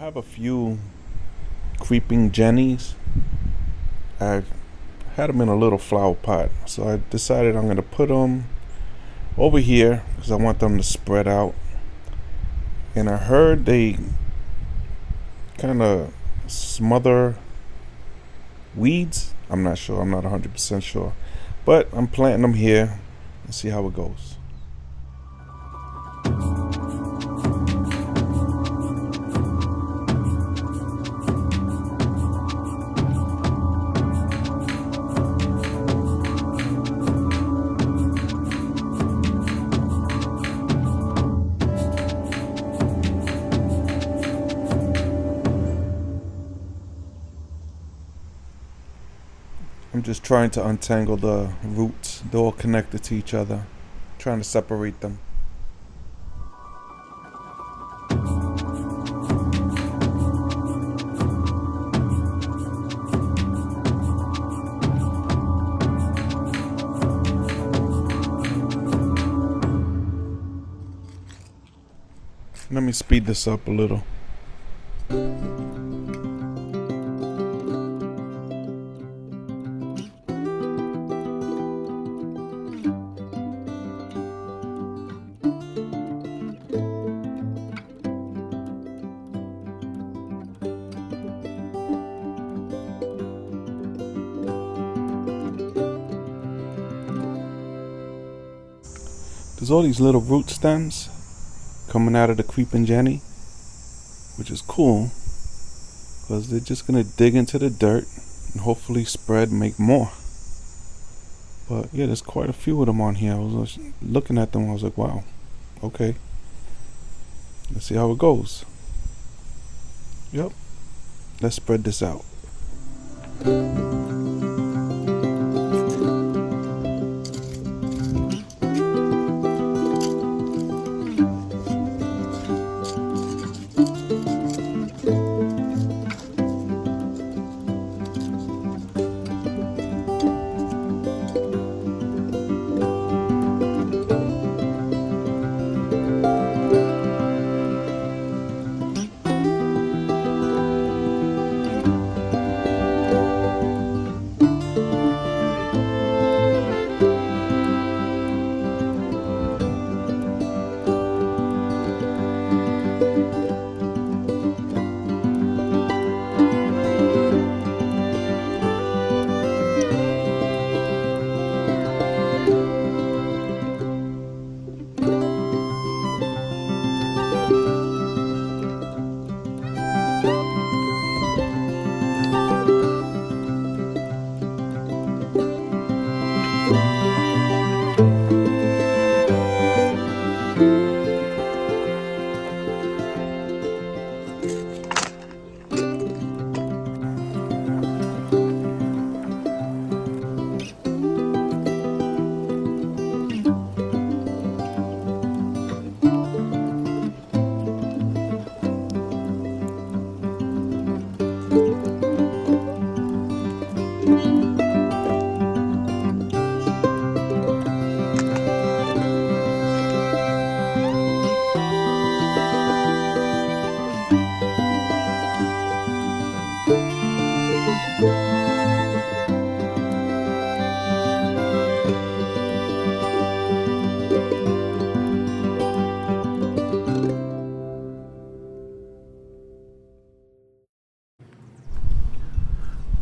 have a few creeping jennies. I had them in a little flower pot, so I decided I'm going to put them over here because I want them to spread out. And I heard they kind of smother weeds. I'm not sure. I'm not 100% sure. But I'm planting them here and see how it goes. I'm just trying to untangle the roots. They're all connected to each other. Trying to separate them. Let me speed this up a little. There's all these little root stems coming out of the creeping jenny, which is cool because they're just gonna dig into the dirt and hopefully spread and make more. But yeah, there's quite a few of them on here. I was looking at them, I was like, wow, okay, let's see how it goes. Yep, let's spread this out.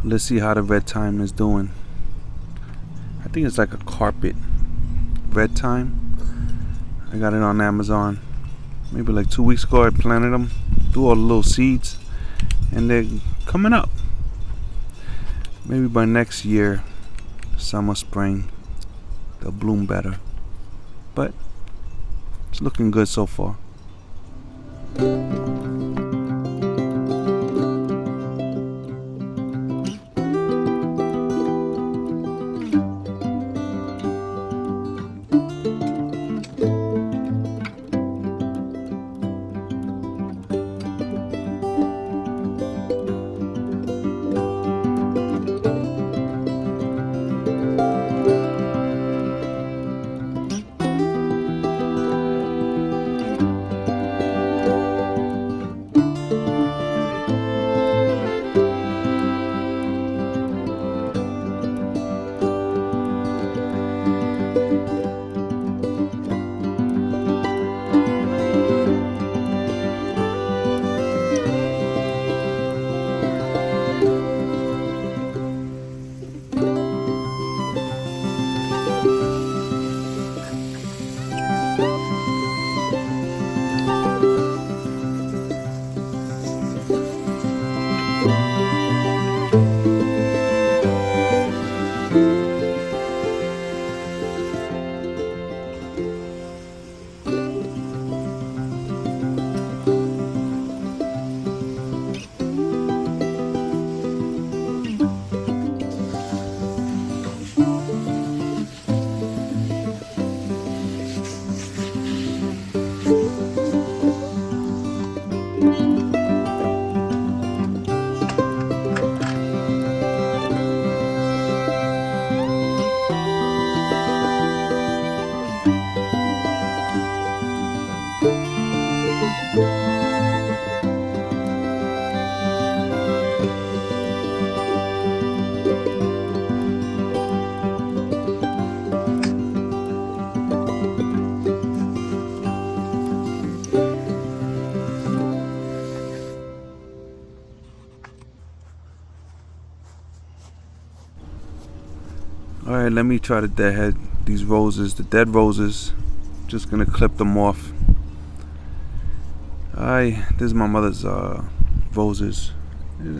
Let's see how the red thyme is doing. I think it's like a carpet red thyme. I got it on Amazon maybe like 2 weeks ago. I planted them, threw all the little seeds, and they're coming up. Maybe by next year, summer, spring, they'll bloom better. But it's looking good so far. Alright, let me try to deadhead these roses, the dead roses. Just gonna clip them off. This is my mother's roses.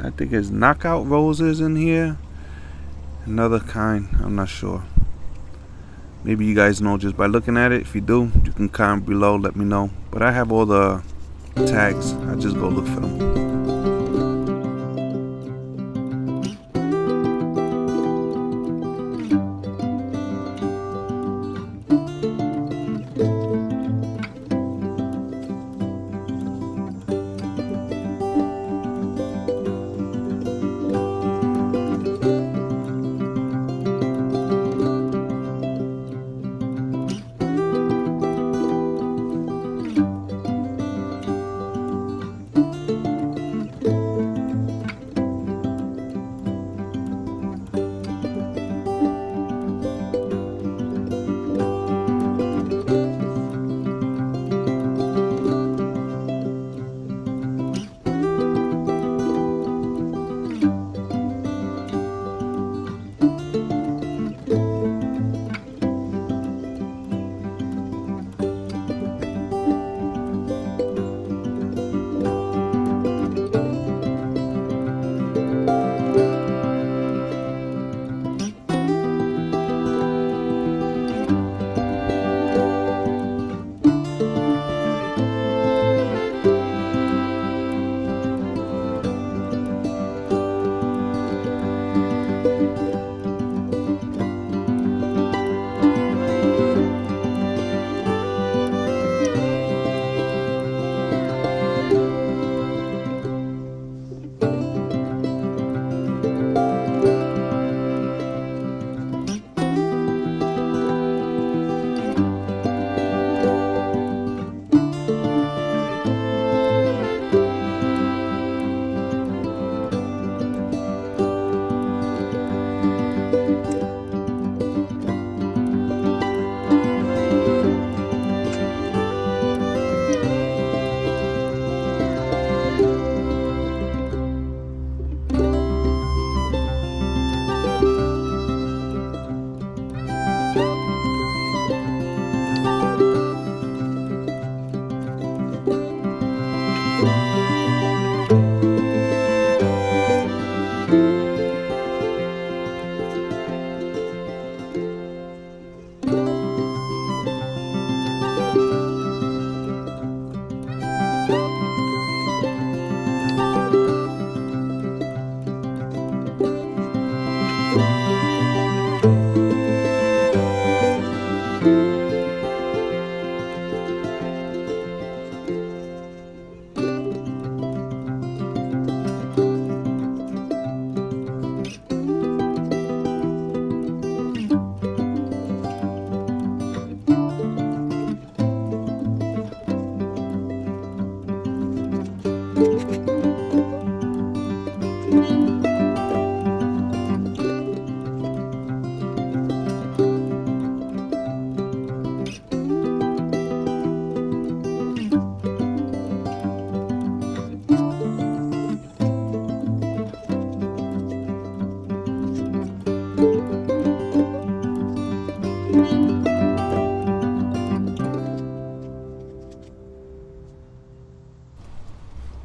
I think it's knockout roses in here. Another kind, I'm not sure. Maybe you guys know just by looking at it. If you do, you can comment below, let me know. But I have all the tags. I just go look for them.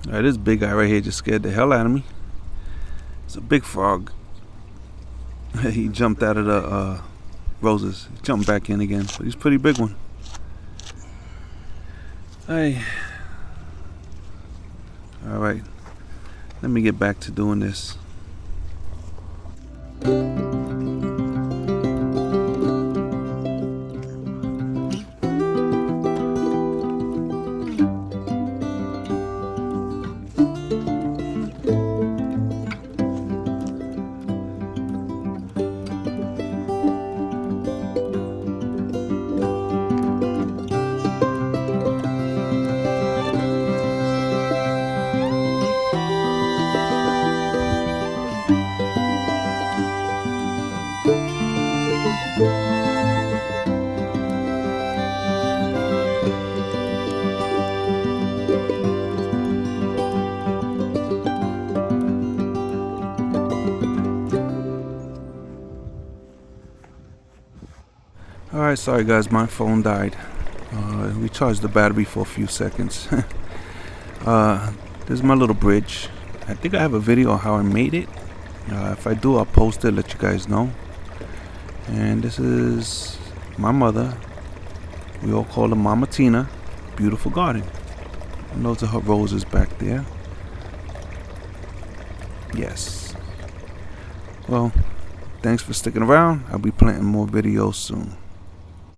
Alright, this big guy right here just scared the hell out of me. It's a big frog. He jumped out of the roses. He jumped back in again, but he's a pretty big one. Hey. Alright, let me get back to doing this. Alright, sorry guys, my phone died. We charged the battery for a few seconds. This is my little bridge. I think I have a video on how I made it. If I do, I'll post it, let you guys know. And this is my mother. We all call her Mama Tina. Beautiful garden. And those are her roses back there. Yes. Well, thanks for sticking around. I'll be planting more videos soon.